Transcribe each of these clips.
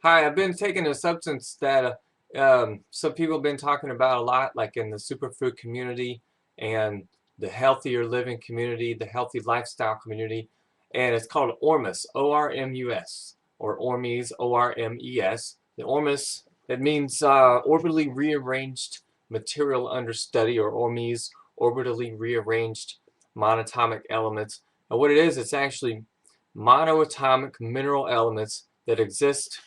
Hi, I've been taking a substance that some people have been talking about a lot, like in the superfood community and the healthier living community, the healthy lifestyle community, and it's called ORMUS, O-R-M-U-S, or ORMES, O-R-M-E-S. The ORMUS, it means orbitally rearranged material under study, or ORMES, orbitally rearranged monatomic elements. And what it is, it's actually monoatomic mineral elements that exist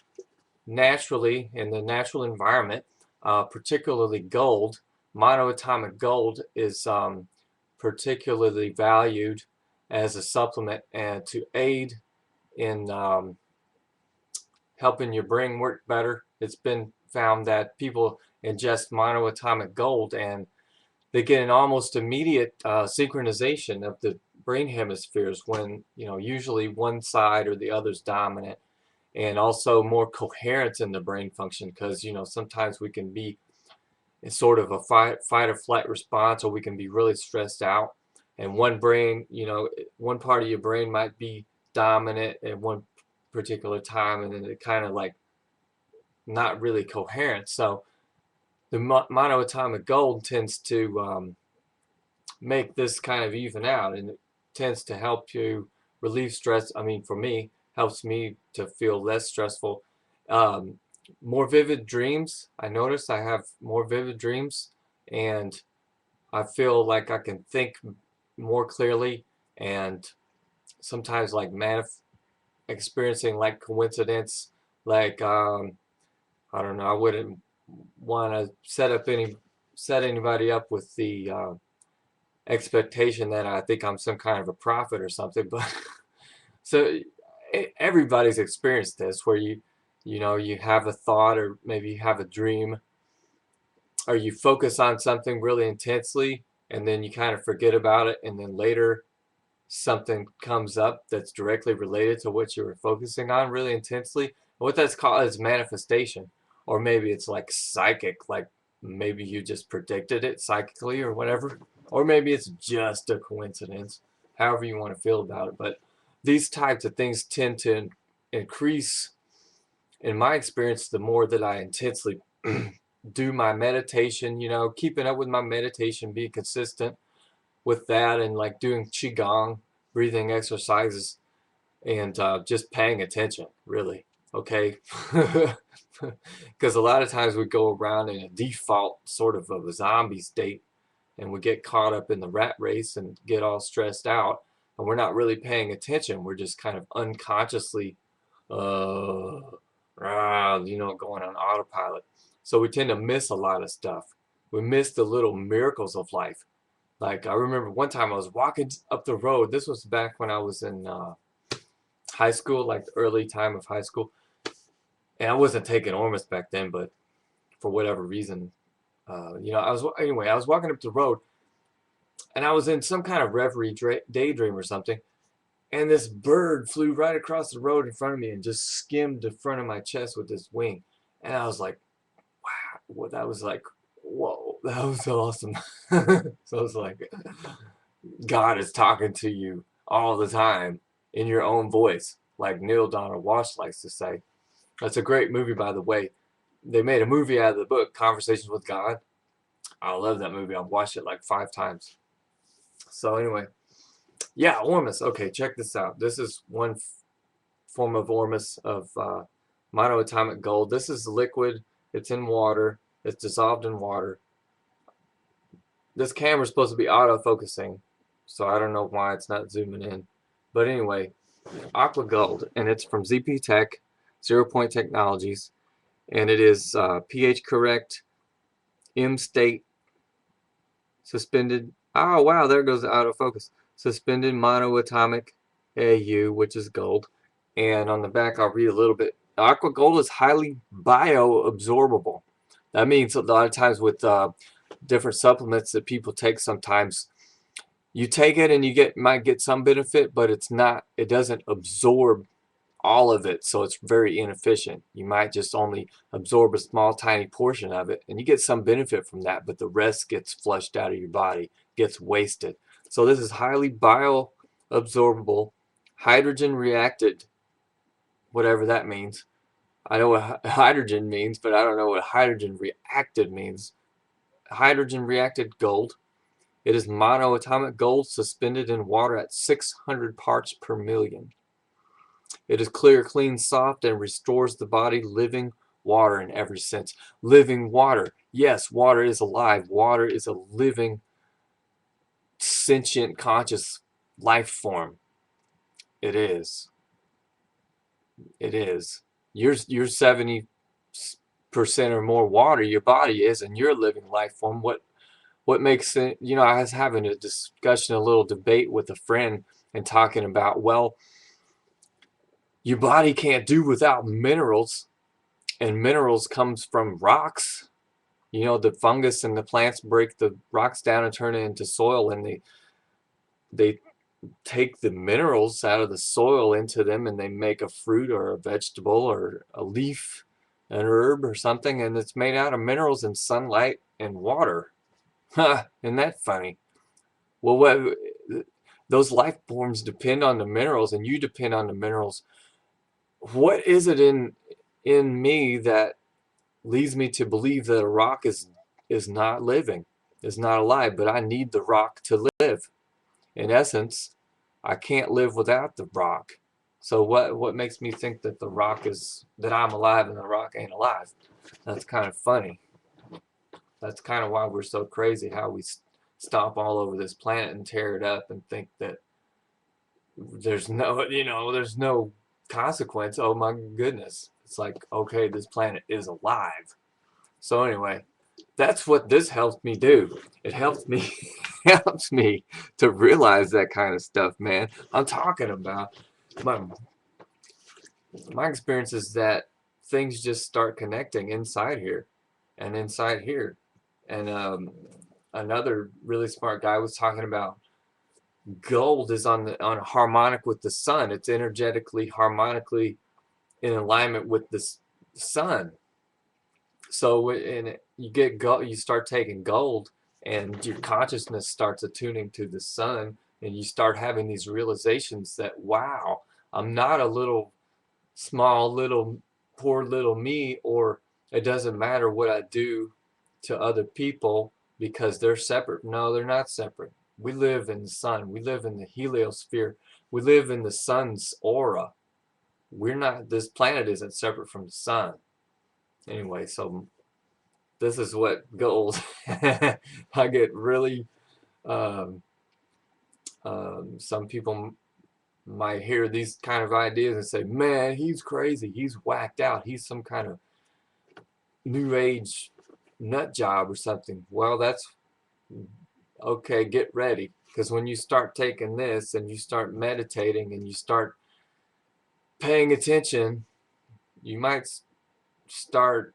naturally in the natural environment, particularly gold. Monoatomic gold is particularly valued as a supplement and to aid in helping your brain work better. It's been found that people ingest monoatomic gold and they get an almost immediate synchronization of the brain hemispheres when, usually one side or the other is dominant, and also more coherence in the brain function because sometimes we can be in sort of a fight or flight response, or we can be really stressed out, and one part of your brain might be dominant at one particular time, and then it kind of like not really coherent. So the monoatomic gold tends to make this kind of even out, and it tends to help you relieve stress. I mean, for me, helps me to feel less stressful. Um, More vivid dreams. I notice I have more vivid dreams, and I feel like I can think more clearly, and sometimes like experiencing like coincidence, like I don't know. I wouldn't want to set anybody up with the expectation that I think I'm some kind of a prophet or something. But so everybody's experienced this, where you have a thought, or maybe you have a dream, or you focus on something really intensely, and then you kind of forget about it, and then later something comes up that's directly related to what you were focusing on really intensely. And what that's called is manifestation, or maybe it's like psychic, like maybe you just predicted it psychically or whatever, or maybe it's just a coincidence, however you want to feel about it. But these types of things tend to increase, in my experience, the more that I intensely do my meditation, keeping up with my meditation, being consistent with that, and like doing qigong, breathing exercises, and just paying attention, really. Okay. Because a lot of times we go around in a default sort of a zombie state, and we get caught up in the rat race and get all stressed out, and we're not really paying attention. We're just kind of unconsciously uh going on autopilot. So we tend to miss a lot of stuff. We miss the little miracles of life. Like, I remember one time I was walking up the road. This was back when I was in high school, like the early time of high school. And I wasn't taking ORMUS back then, but for whatever reason, I was walking up the road, and I was in some kind of reverie, daydream or something. And this bird flew right across the road in front of me and just skimmed the front of my chest with its wing. And I was like, wow, that was like, whoa, that was awesome. So it's like God is talking to you all the time in your own voice, like Neil Donald Walsh likes to say. That's a great movie, by the way. They made a movie out of the book, Conversations with God. I love that movie. I've watched it like 5 times. So anyway, yeah, ORMUS. Okay, check this out. This is one form of ORMUS, of monoatomic gold. This is liquid. It's in water. It's dissolved in water. This camera is supposed to be auto-focusing, so I don't know why it's not zooming in. But anyway, aqua gold, and it's from ZP Tech, 0 Point Technologies, and it is pH correct, M state, suspended. Oh wow, there goes the autofocus. Suspended monoatomic AU, which is gold. And on the back, I'll read a little bit. Aqua gold is highly bioabsorbable. That means a lot of times with different supplements that people take, sometimes you take it and might get some benefit, but it doesn't absorb all of it, so it's very inefficient. You might just only absorb a small tiny portion of it, and you get some benefit from that, but the rest gets flushed out of your body, gets wasted. So this is highly bioabsorbable, hydrogen reacted, whatever that means, I know what hydrogen means, but I don't know what hydrogen reacted means. Hydrogen reacted gold. It is monoatomic gold suspended in water at 600 parts per million. It is clear, clean, soft, and restores the body. Living water in every sense. Living water. Yes, water is alive. Water is a living, sentient, conscious life form. It is. It is. You're 70% or more water. Your body is, and you're a living life form. What makes it? You know, I was having a discussion, a little debate with a friend, and talking about, well, your body can't do without minerals, and minerals comes from rocks. You know, the fungus and the plants break the rocks down and turn it into soil, and they take the minerals out of the soil into them, and they make a fruit or a vegetable or a leaf, an herb or something, and it's made out of minerals and sunlight and water. Huh, isn't that funny? Well, what those life forms depend on the minerals, and you depend on the minerals. What is it in me that leads me to believe that a rock is not living, is not alive, but I need the rock to live? In essence, I can't live without the rock. So what makes me think that the rock is that I'm alive and the rock ain't alive? That's kind of funny. That's kind of why we're so crazy, how we stomp all over this planet and tear it up and think that there's no, there's no consequence. Oh my goodness. It's like, okay, this planet is alive. So anyway, that's what this helps me do. It helps me helps me to realize that kind of stuff, man. I'm talking about my my experience is that things just start connecting inside here and inside here. And another really smart guy was talking about gold is on a harmonic with the sun. It's energetically harmonically in alignment with the sun. So you get gold, you start taking gold, and your consciousness starts attuning to the sun, and you start having these realizations that, wow, I'm not a little small little poor little me, or it doesn't matter what I do to other people because they're separate. No, they're not separate. We live in the sun. We live in the heliosphere. We live in the sun's aura. We're not, this planet isn't separate from the sun. Anyway, so this is what goals. I get really, um, some people might hear these kind of ideas and say, man, he's crazy. He's whacked out. He's some kind of new age nut job or something. Well, that's okay. Get ready. Because when you start taking this and you start meditating and you start paying attention, you might start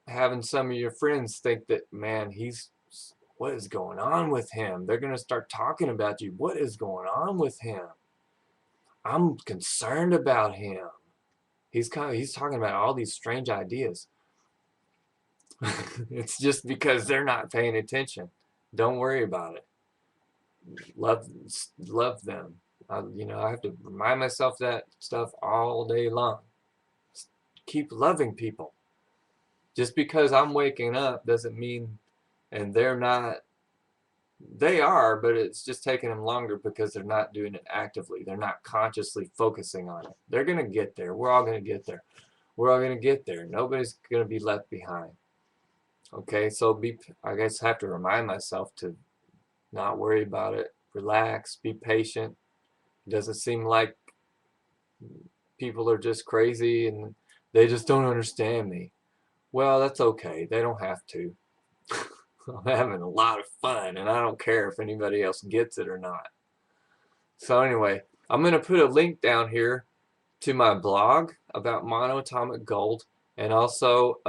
having some of your friends think that, man, what is going on with him? They're going to start talking about you. What is going on with him? I'm concerned about him. He's talking about all these strange ideas. It's just because they're not paying attention. Don't worry about it. Love love them. I have to remind myself that stuff all day long. Keep loving people. Just because I'm waking up doesn't mean, and they're not. They are, but it's just taking them longer because they're not doing it actively. They're not consciously focusing on it. They're gonna get there. We're all gonna get there. We're all gonna get there. Nobody's gonna be left behind. Okay, so I guess I have to remind myself to not worry about it. Relax, be patient. It doesn't seem like people are just crazy and they just don't understand me. Well, that's okay. They don't have to. I'm having a lot of fun, and I don't care if anybody else gets it or not. So anyway, I'm going to put a link down here to my blog about monoatomic gold, and also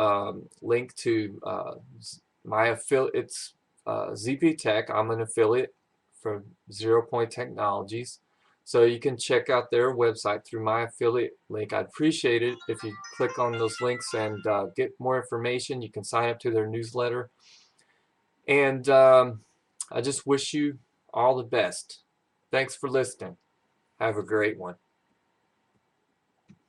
link to my affiliate. It's ZP Tech. I'm an affiliate from 0 Point Technologies. So you can check out their website through my affiliate link. I'd appreciate it if you click on those links and get more information. You can sign up to their newsletter. And I just wish you all the best. Thanks for listening. Have a great one.